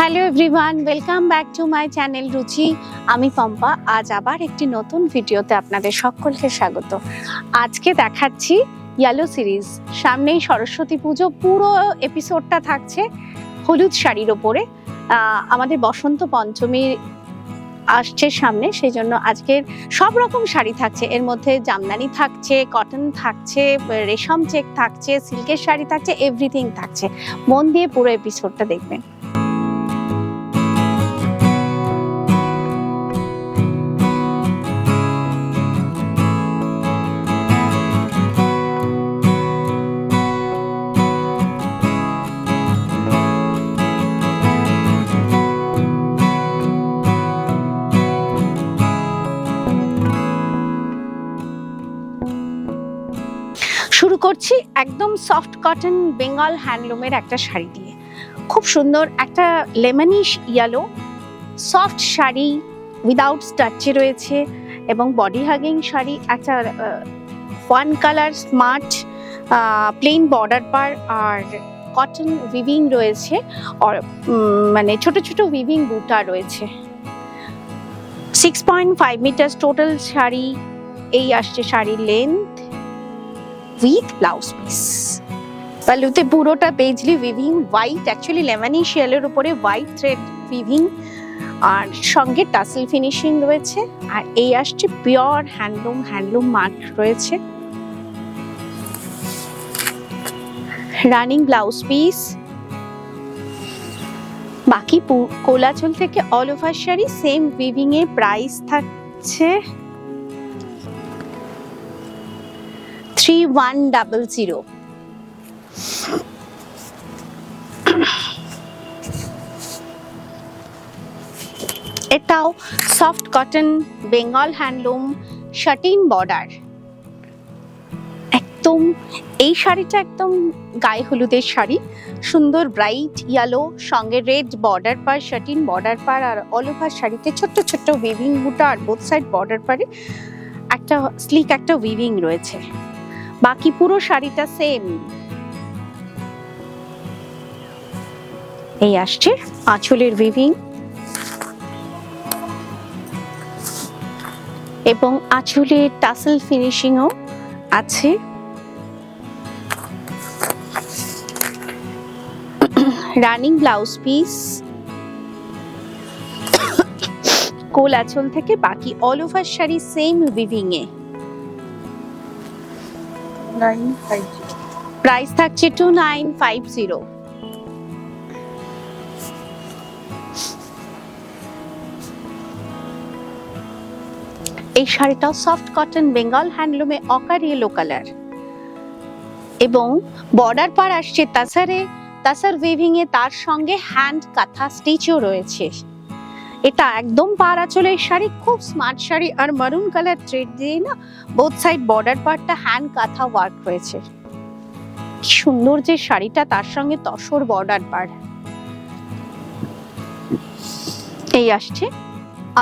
Hello everyone, welcome back to my channel রুচি। আমি পম্পা। আজ আবার একটি নতুন ভিডিওতে আপনাদের সকলকে স্বাগত। আজকে দেখাচ্ছি ইয়েলো সিরিজ। সামনেই সরস্বতী পুজো, পুরো এপিসোডটা থাকছে হলুদ শাড়ির ওপরে। আমাদের বসন্ত পঞ্চমী আসছে সামনে, সেই জন্য আজকের সব রকম শাড়ি থাকছে। এর মধ্যে জামদানি থাকছে, কটন থাকছে, রেশম চেক থাকছে, সিল্কের শাড়ি থাকছে, এভরিথিং থাকছে। মন দিয়ে পুরো এপিসোডটা দেখবেন। শুরু করছি একদম সফট কটন বেঙ্গল হ্যান্ডলুমের একটা শাড়ি দিয়ে। খুব সুন্দর একটা lemonish yellow soft sari, without স্টার্চে রয়েছে এবং বডি হাগিং শাড়ি। একটা one colour smart plain border পার আর কটন উইভিং রয়েছে, মানে ছোট ছোট উইভিং বুটা রয়েছে। 6.5 মিটার টোটাল শাড়ি। এই আসছে শাড়ির লেন্থ উইথ ব্লাউজ পিস। পাল্লুতে পুরোটা পেজলি উইভিং, হোয়াইট অ্যাকচুয়ালি লেমনিশ ইয়েলোর উপরে হোয়াইট থ্রেড উইভিং আর সঙ্গে টাসেল ফিনিশিং রয়েছে। আর এই আসছে পিওর হ্যান্ডলুম মার্ক রয়েছে। Running blouse piece. বাকি কোলাচল থেকে all over sari same weaving এ। প্রাইস থাকছে 3100। এটাও soft cotton Bengal handloom, satin border. একদম এই শাড়িটা একদম গায়ে হলুদের শাড়ি। সুন্দর ব্রাইট ইয়েলো, সঙ্গে রেড বর্ডার পার, শাটিন বর্ডার পার আর অল ওভার শাড়িতে ছোট্ট ছোট্ট উইভিং বুটা আর বোথ সাইড বর্ডার পারে একটা স্লিক একটা উইভিং রয়েছে। বাকি পুরো শাড়িটা সেম। এই আসছে আঁচলের উইভিং এবং আঁচলের টাসেল ফিনিশিংও আছে। Running blouse piece. কোল আঁচল থেকে বাকি all over sari same weaving এ। প্রাইস থাকছে 2950। এই শাড়িটাও সফট কটন বেঙ্গল হ্যান্ডলুমে অকার ইয়েলো কালার এবং বর্ডার পার আসছে তাসার উইভিং এ, তার সঙ্গে হ্যান্ড কাঁথা স্টিচও রয়েছে। এটা একদম পাড় আঁচলের শাড়ি, খুব স্মার্ট শাড়ি। আর মারুন কালার থ্রেড দিয়ে না বোথ সাইড বর্ডার পার্টটা হ্যান্ড কাঁথা ওয়ার্ক রয়েছে। কি সুন্দর যে শাড়িটা, তার সঙ্গে তসর বর্ডার পার। এই আসছে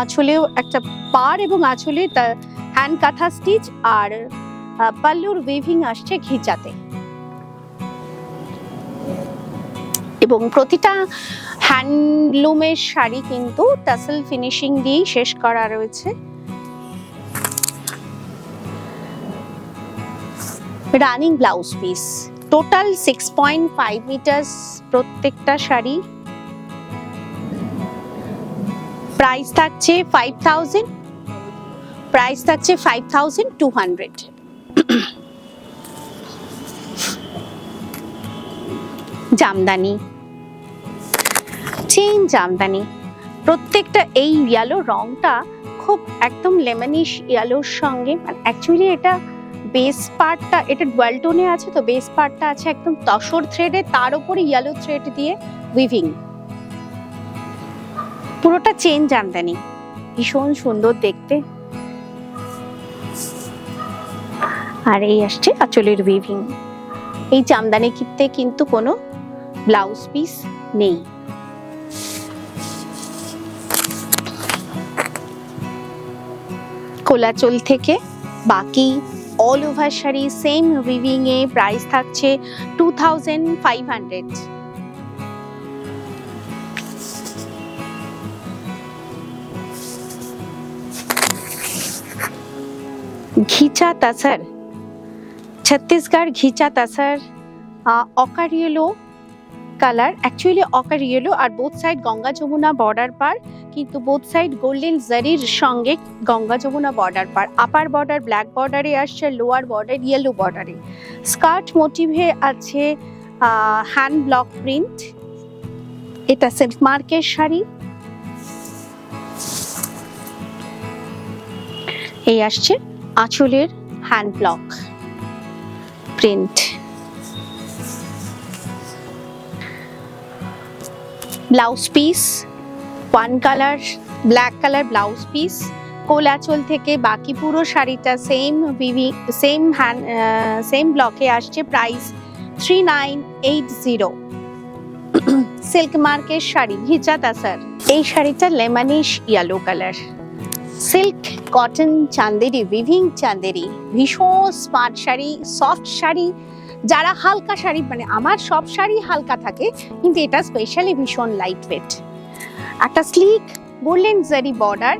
আঁচলেও একটা পাড় এবং আঁচলে হ্যান্ড কাঁথা স্টিচ আর পাল্লুর উইভিং আসছে ঘিচাতে। এবং প্রতিটা হ্যান্ডলুমের শাড়ি কিন্তু টাসেল ফিনিশিং দিয়েই শেষ করা রয়েছে। Running blouse piece. Total 6.5 metre প্রত্যেকটা শাড়ি। প্রাইস থাকছে 5000। প্রাইস থাকছে 5200। জামদানি, চেইন জামদানি। প্রত্যেকটা এই ইয়েলো রংটা খুব একদম লেমনিশ ইয়েলোর সঙ্গে, অ্যাকচুয়ালি এটা বেস পার্টটা এটা ডুয়াল টোনে আছে, তো বেস পার্টটা আছে একদম তসর থ্রেডে, তার উপরে ইয়েলো থ্রেড দিয়ে উইভিং। পুরোটা চেইন জামদানি, ভীষণ সুন্দর দেখতে। আর এই আসছে আঁচলের উইভিং। এই জামদানি কিনতে কিন্তু কোনো ব্লাউজ পিস নেই। কোলাচল থেকে বাকি all over sari same weaving এ। প্রাইস থাকছে 2500। Ghicha tussar, Chhattisgarh ghicha tussar, ochre yellow colour, actually ochre yellow, আর both side Ganga Jamuna border পার, কিন্তু বোথ সাইড গোল্ডেন জারির সঙ্গে গঙ্গা যমুনা বর্ডার পার। আপার বর্ডার ব্ল্যাক বর্ডারে আসছে, লোয়ার বর্ডার ইয়েলো বর্ডারে। স্কার্ট মোটিভে আছে হ্যান্ড ব্লক প্রিন্ট। এটা সিল্ক মার্কের শাড়ি। এই আসছে আঁচলের hand block print. Blouse piece one colour, black colour blouse piece. কোল আঁচল থেকে বাকি পুরো শাড়িটা সেম ব্লকে আসছে। প্রাইস 3980। সিল্ক মার্কের শাড়ি ঘিচা তাসার। এই শাড়িটা lemonish yellow colour. Silk cotton Chanderi, weaving Chanderi, ভীষণ স্মার্ট শাড়ি, সফট শাড়ি। যারা হালকা শাড়ি, মানে আমার সব শাড়ি হালকা থাকে, কিন্তু এটা স্পেশালি ভীষণ লাইট ওয়েট। একটা স্লিক গোল্ডেন জারি বর্ডার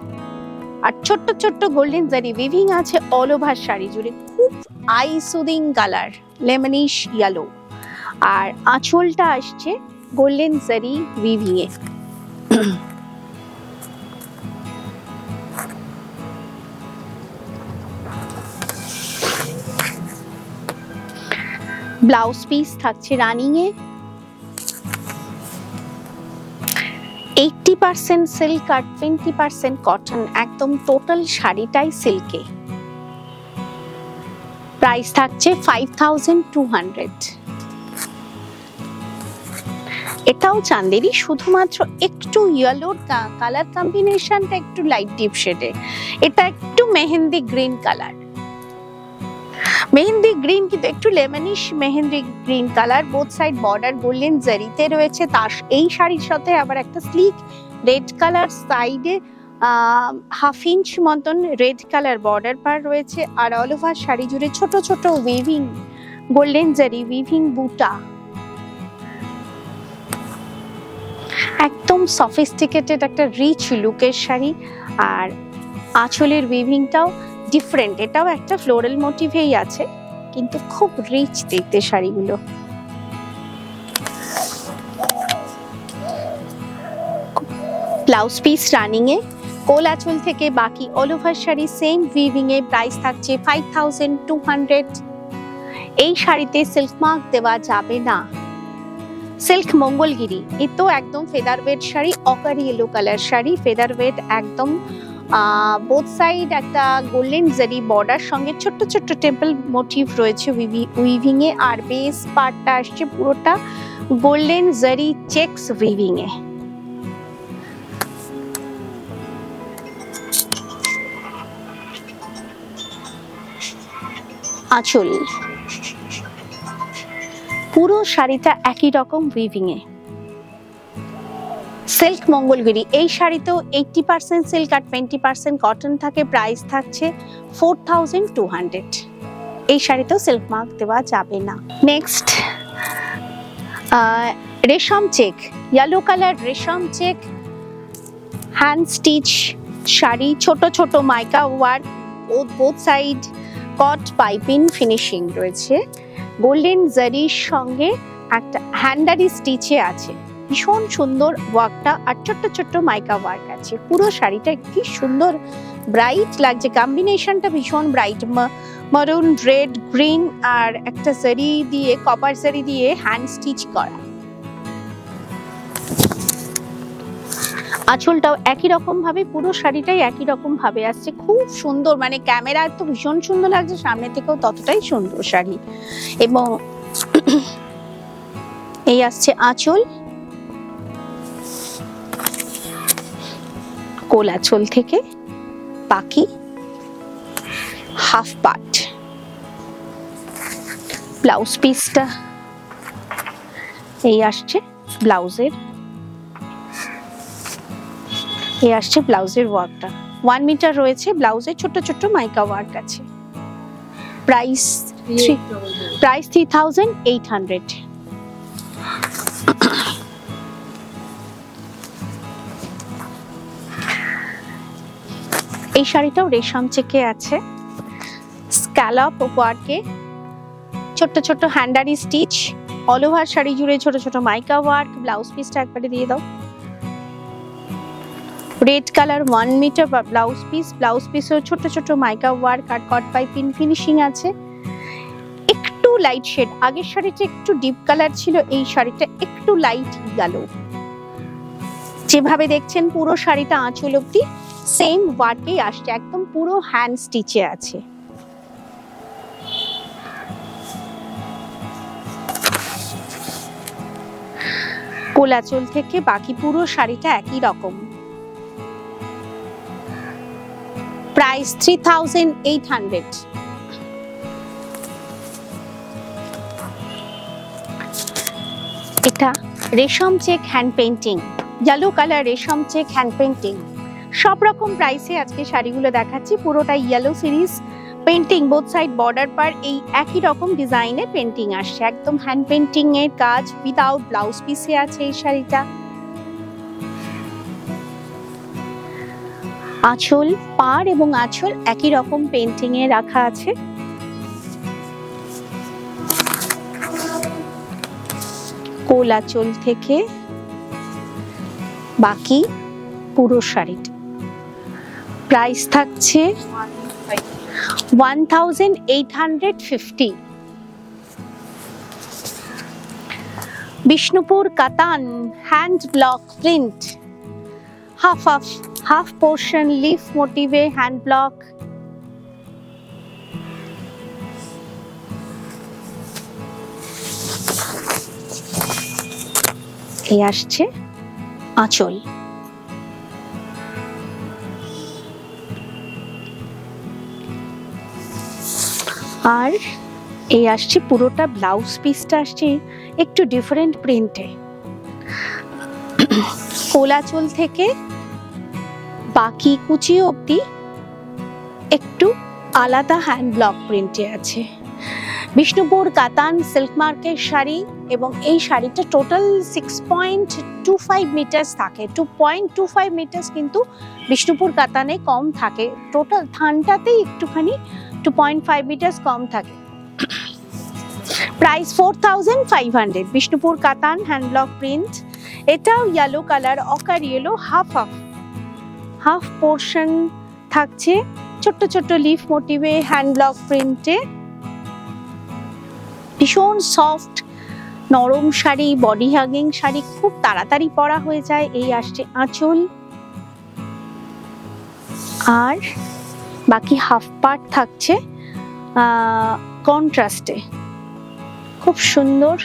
আর ছোট্ট ছোট্ট গোল্ডেন জারি উইভিং আছে অল ওভার শাড়ি জুড়ে। খুব I soothing colour, lemonish yellow. আর আঁচলটা আসছে গোল্ডেন জারি উইভিং এ। ব্লাউজ পিস থাকছে রানিং এ। 80% সিল্ক আর 20% কটন, একদম টোটাল শাড়িটাই সিল্কে। প্রাইস থাকছে 5200। এটাও চান্দেরি, শুধুমাত্র একটু ইয়েলোর কালার কম্বিনেশনটা একটু লাইট ডিপ শেডে। এটা একটু mehendi green colour, mehendi green কিন্তু একটু lemonish mehendi green colour. Both side border golden জারিতে রয়েছে। তার এই শাড়ির সাথে আবার একটা স্লিক রেড কালার সাইডে হাফ ইঞ্চ মতন রেড কালার বর্ডার পার রয়েছে। আর অল ওভার শাড়ি জুড়ে ছোট ছোট উইভিং গোল্ডেন জারি উইভিং বুটা। একদম সফিস্টিকেটেড একটা রিচ লুকের শাড়ি। আর আঁচলের উইভিংটাও ডিফারেন্ট, এটাও একটা ফ্লোরাল মোটিভেই আছে, কিন্তু খুব রিচ দেখতে শাড়িগুলো। ব্লাউজ পিস রানিং এ। কোল আঁচল থেকে বাকি all over sari same weaving এ। প্রাইস থাকছে 5200। এই শাড়িতে সিল্ক মার্ক দেওয়া যাবে না। সিল্ক মঙ্গলগিরি, এ তো একদম feather weight sari, ochre yellow colour sari, feather weight একদম। বোথ সাইড একটা গোল্ডেন জারি বর্ডার সঙ্গে ছোট্ট ছোট্ট টেম্পল মোটিভ রয়েছে উইভিং এ। আর বেস পার্টটা আসছে পুরোটা গোল্ডেন জারি চেকস উইভিং এ। আঁচল পুরো শাড়িটা একই রকম উইভিং এ। সিল্ক মঙ্গলগিরি, এই শাড়িতেও 80% সিল্ক আর 20% কটন থাকে। প্রাইস থাকছে 4200। এই শাড়িতেও সিল্ক মার্ক দেওয়া যাবে না। নেক্সট রেশম চেক, ইয়েলো কালার রেশম চেক হ্যান্ড স্টিচ শাড়ি, ছোট ছোট মাইকা ওয়ার্ক, বোথ সাইড কট পাইপিং ফিনিশিং রয়েছে। গোল্ডেন জারির সঙ্গে একটা হ্যান্ডারি স্টিচে আছে, ভীষণ সুন্দর ওয়ার্কটা। আর ছোট্ট ছোট্ট মাইকা ওয়ার্ক আছে। পুরো শাড়িটা কি সুন্দর ব্রাইট লাগছে, কম্বিনেশনটা ভীষণ ব্রাইট। মারুন রেড গ্রিন আর একটা জারি দিয়ে, কপার জারি দিয়ে হ্যান্ড স্টিচ করা। আঁচলটাও একই রকম ভাবে, পুরো শাড়িটাই একই রকম ভাবে আসছে। খুব সুন্দর, মানে ক্যামেরায় তো ভীষণ সুন্দর লাগছে, সামনে থেকেও ততটাই সুন্দর শাড়ি। এবং এই আসছে আঁচল, কোল আঁচল থেকে বাকি হাফ পার্ট। ব্লাউজ পিসটা এই আসছে ব্লাউজের, এই আসছে ব্লাউজের ওয়ার্কটা। 1 মিটার রয়েছে ব্লাউজে, ছোট ছোট মাইকা ওয়ার্ক আছে। প্রাইস 3800। এই শাড়িটাও রেশম চেকে আছে। স্ক্যালপ ওয়ার্কে ছোট্ট ছোট্ট হ্যান্ডারি স্টিচ, অল ওভার শাড়ি জুড়ে ছোট ছোট মাইকা ওয়ার্ক। ব্লাউজ পিসটা একবারে দিয়ে দাও। Red colour 1 metre blouse piece, blouse পিসেও ছোট ছোট মাইকা ওয়ার্ক আর কট বাই পিন ফিনিশিং আছে। একটু লাইট শেড, আগের শাড়িটা একটু ডিপ কালার ছিল, এই শাড়িটা একটু লাইট গেল। যেভাবে দেখছেন পুরো শাড়িটা আঁচল অব্দি সেম ওয়ার্কেই আসছে, একদম পুরো হ্যান্ড স্টিচে আছে। কোলাচল থেকে বাকি পুরো শাড়িটা একই রকম। প্রাইস 3800। এটা রেশম check hand painting, yellow colour রেশম চেক হ্যান্ড পেইন্টিং। সব রকম প্রাইসে আজকে শাড়িগুলো দেখাচ্ছি। পুরোটা yellow series painting, both side border পার এই একই রকম ডিজাইনের পেইন্টিং আসছে, একদম হ্যান্ড পেইন্টিং এর কাজ উইদাউট ব্লাউজ পিসে আছে এই শাড়িটা। আঁচল, পাড় এবং আঁচল একই রকম পেইন্টিং এ রাখা আছে। কোলাচল থেকে বাকি পুরো শাড়িটা প্রাইস থাকছে 1850। বিষ্ণুপুর কাতান hand block print, half portion leaf motive hand block। এই আসছে আঁচল। আর এই আসছে পুরোটা ব্লাউজ পিসটা আসছে একটু ডিফারেন্ট প্রিন্টে। কোলাচল থেকে বাকি কুচি অবধি একটু আলাদা হ্যান্ড ব্লক প্রিন্টে আছে। বিষ্ণুপুর কাতান সিল্ক মার্কের শাড়ি এবং এই শাড়িটা টোটাল 6.25 মিটার থাকে। 2.25 মিটার কিন্তু বিষ্ণুপুর কাতানে কম থাকে, টোটাল থানটাতেই একটুখানি 2.5 মিটার কম থাকে। প্রাইস 4500। বিষ্ণুপুর কাতান হ্যান্ড ব্লক প্রিন্ট, এটাও ইয়েলো কালার, অকার ইয়েলো, হাফ পোর্শন থাকছে ছোট্ট ছোট্ট লিফ মোটিভে হ্যান্ড ব্লক প্রিন্টে। ভীষণ সফট নরম শাড়ি, বডি হাগিং শাড়ি, খুব তাড়াতাড়ি পরা হয়ে যায়। এই আসছে আঁচল, আর বাকি হাফ পার্ট থাকছে কন্ট্রাস্টে, খুব সুন্দর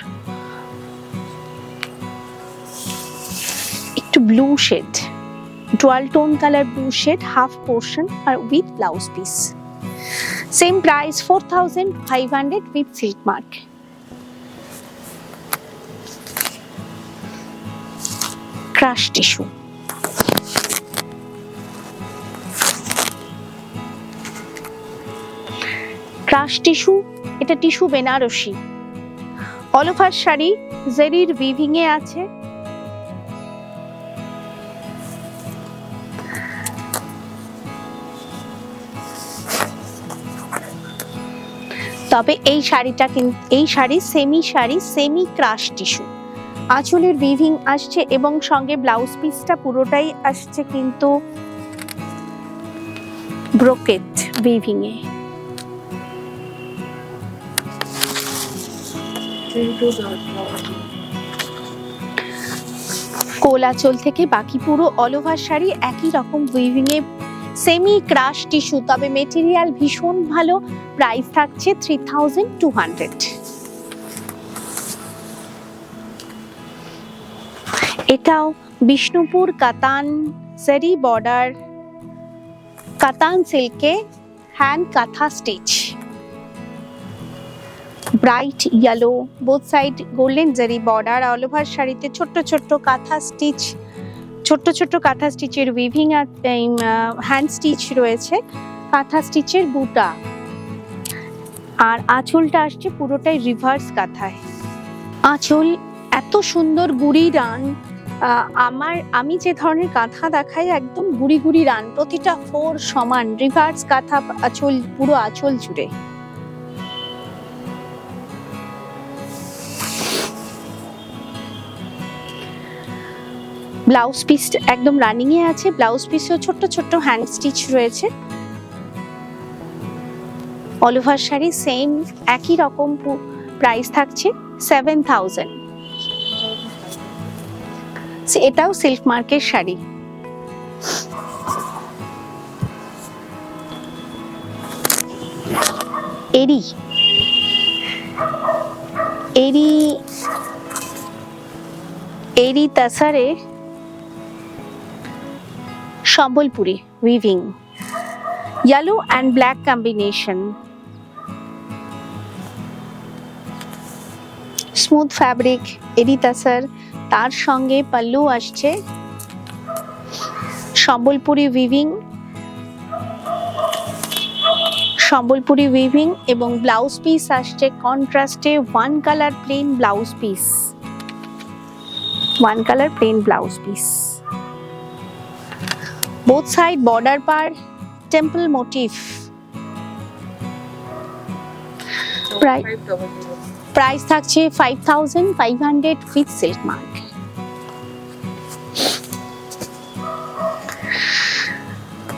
একটু blue shade, dual tone colour blue shade, half portion আর with blouse piece. Same price 4500 with silk mark. Crush tissue, crush tissue, এটা tissue Banarasi, all over sari জেরির উইভিং এ আছে। তবে এই শাড়িটা কিন্তু সেমি ক্রাশ টিস্যু, আঁচলের উইভিং আসছে এবং সঙ্গে ব্লাউজ পিসটা পুরোটাই আসছে কিন্তু ব্রোকেট উইভিং এ। কোলাচল থেকে বাকি পুরো অল ওভার শাড়ি একই রকম উইভিং এ, সেমি ক্রাশ টিস্যু, তবে মেটেরিয়াল ভীষণ ভালো। প্রাইস থাকছে 3200। এটাও বিষ্ণুপুর কাতান জারি বর্ডার, কাতান সিল্কে হ্যান্ড কাঁথা stitch, bright yellow, both side golden zari border, all over শাড়িতে ছোট্ট ছোট্ট কাঁথা স্টিচ, ছোট্ট ছোট্ট কাঁথা স্টিচের উইভিং আর হ্যান্ড স্টিচ রয়েছে, কাঁথা স্টিচের বুটা। আর আঁচলটা আসছে পুরোটাই রিভার্স কাঁথায়। আঁচল এত সুন্দর গুড়ি রান, আমি যে ধরনের কাঁথা দেখাই একদম গুড়ি গুড়ি রান, প্রতিটা ফোর সমান রিভার্স কাঁথা আঁচল, পুরো আঁচল জুড়ে। ব্লাউজ পিস একদম রানিং এ আছে, ব্লাউজ পিসেও ছোট্ট ছোট্ট হ্যান্ড স্টিচ রয়েছে। অল ওভার শাড়ি সেম একই রকম প্রাইস থাকছে 7000। এটাও সিল্ক মার্কের শাড়ি। এরি এরি এরি তাসারে Sambalpuri weaving, yellow and black combination, smooth fabric eri tussar. তার সঙ্গে পাল্লু আসছে সম্বলপুরি উইভিং, সম্বলপুরি উইভিং এবং ব্লাউজ পিস আসছে কন্ট্রাস্টে one colour plain blouse piece, one colour plain blouse piece. Both side border পার টেম্পল মোটিভ। প্রাইস থাকছে 5500 with silk mark.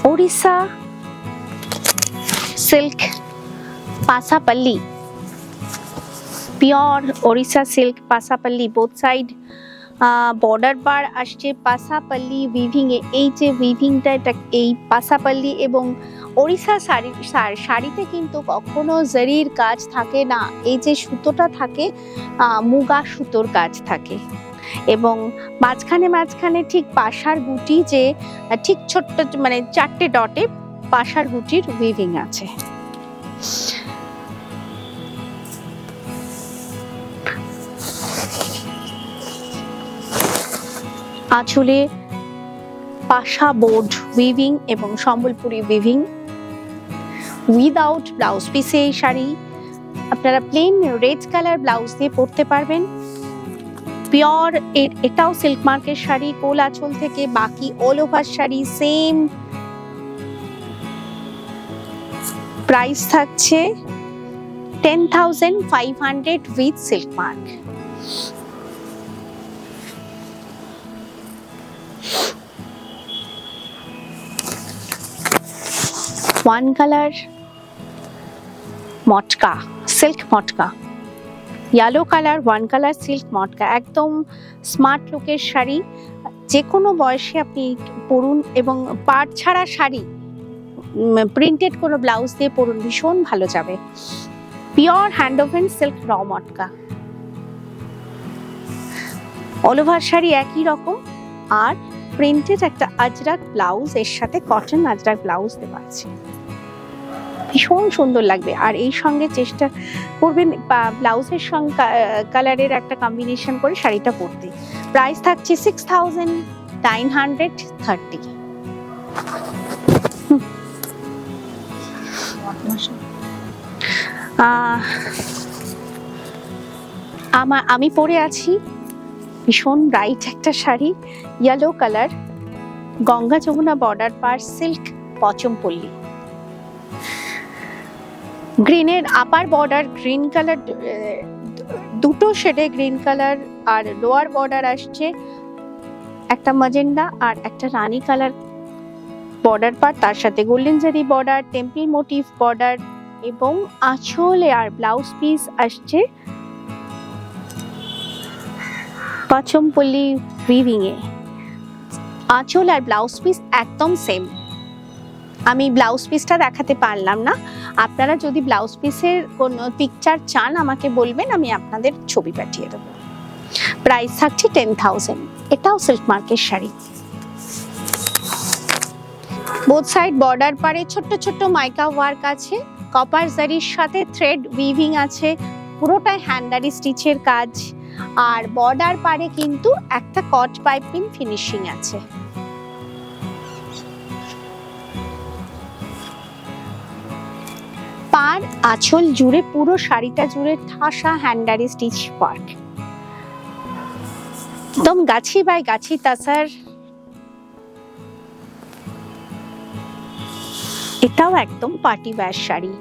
Odisha silk Pasapalli, pure Odisha silk Pasapalli. Both side border পার আসছে পাসাপাল্লি উইভিং এ। এই যে উইভিংটা, এটা এই পাসাপাল্লি এবং ওড়িশা শাড়িতে কিন্তু কখনো জরির কাজ থাকে না, এই যে সুতোটা থাকে মুগা সুতোর কাজ থাকে এবং মাঝখানে মাঝখানে ঠিক পাশার গুটি, যে ঠিক ছোট্ট মানে 4টে ডটে পাশার গুটির উইভিং আছে। আঁচলে পাশা বোর্ড উইভিং এবং সম্বলপুরি উইভিং উইদাউট ব্লাউজ পিসে। এই শাড়ি আপনারা প্লেন রেড কালার ব্লাউজ দিয়ে পরতে পারবেন। পিওর এটাও সিল্ক মার্কের শাড়ি, কোল আঁচল থেকে বাকি all over sari same. Price থাকছে 10500 with silk mark. One colour matka, silk matka, yellow colour one colour silk matka, একদম স্মার্ট লুকের শাড়ি। যে কোনো বয়সে আপনি পরুন এবং পাড় ছাড়া শাড়ি প্রিন্টেড কোনো ব্লাউজ দিয়ে পরুন, ভীষণ ভালো যাবে। পিওর হ্যান্ড ওভেন সিল্ক র মটকা। অল ওভার শাড়ি একই রকম আর প্রিন্টেড একটা আজরাক ব্লাউজ, এর সাথে কটন আজরাক ব্লাউজ দেওয়া আছে, ভীষণ সুন্দর লাগবে। আর এই সঙ্গে চেষ্টা করবেন ব্লাউজের সঙ্গে কালারের একটা কম্বিনেশন করে শাড়িটা পরতে। প্রাইস থাকছে 6930। আমি পরে আছি ভীষণ ব্রাইট একটা sari, yellow colour, Ganga Jamuna border পার সিল্ক পচমপল্লী। গ্রিনের আপার বর্ডার গ্রিন কালার, দুটো শেডে গ্রিন কালার, আর লোয়ার বর্ডার আসছে একটা ম্যাজেন্ডা আর একটা রানী কালার বর্ডার পার, তার সাথে golden zari border, temple motive border এবং আঁচলে আর ব্লাউজ পিস আসছে পচমপল্লী উইভিং এ। আঁচল আর ব্লাউজ পিস একদম সেম। আমি ব্লাউজ পিসটা দেখাতে পারলাম না, আপনারা যদি ব্লাউজ পিসের কোনো পিকচার চান আমাকে বলবেন, আমি আপনাদের ছবি পাঠিয়ে দেবো। প্রাইস থাকছে 10000। এটাও সিল্ক মার্কের শাড়ি। বোথ সাইড বর্ডার পারে ছোট্ট ছোট্ট মাইকা ওয়ার্ক আছে, কপার জারির সাথে থ্রেড উইভিং আছে, পুরোটাই হ্যান্ডারি স্টিচের কাজ। আর বর্ডার পারে কিন্তু একটা কট পাইপিং ফিনিশিং আছে। পার আঁচল জুড়ে পুরো শাড়িটা জুড়ে ঠাসা হ্যান্ডারি স্টিচ ওয়ার্ক, একদম গাছি বাই গাছি তাসার। এটাও একদম party wear sari.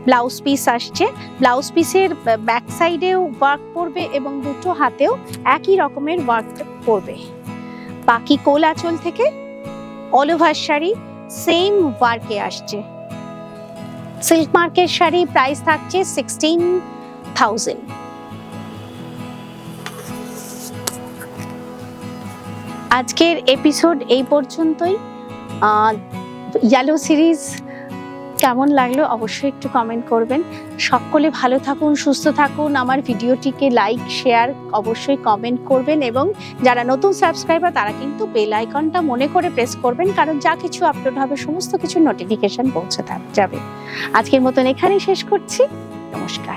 Blouse piece আসছে, ব্লাউজ পিসের ব্যাক সাইডেও ওয়ার্ক পড়বে এবং দুটো হাতেও একই রকমের ওয়ার্ক পড়বে। বাকি কোল আঁচল থেকে অল ওভার শাড়ি সেম ওয়ার্কে আসছে। সিল্ক মার্কের শাড়ি প্রাইস থাকছে 16,000। আজকের এপিসোড এই পর্যন্তই। ইয়েলো সিরিজ কেমন লাগলো অবশ্যই একটু কমেন্ট করবেন। সকলে ভালো থাকুন, সুস্থ থাকুন। আমার ভিডিওটিকে লাইক, শেয়ার, অবশ্যই কমেন্ট করবেন এবং যারা নতুন সাবস্ক্রাইবার তারা কিন্তু বেল আইকনটা মনে করে প্রেস করবেন, কারণ যা কিছু আপলোড হবে সমস্ত কিছু নোটিফিকেশন পৌঁছে যাবে। আজকের মতন এখানেই শেষ করছি। নমস্কার।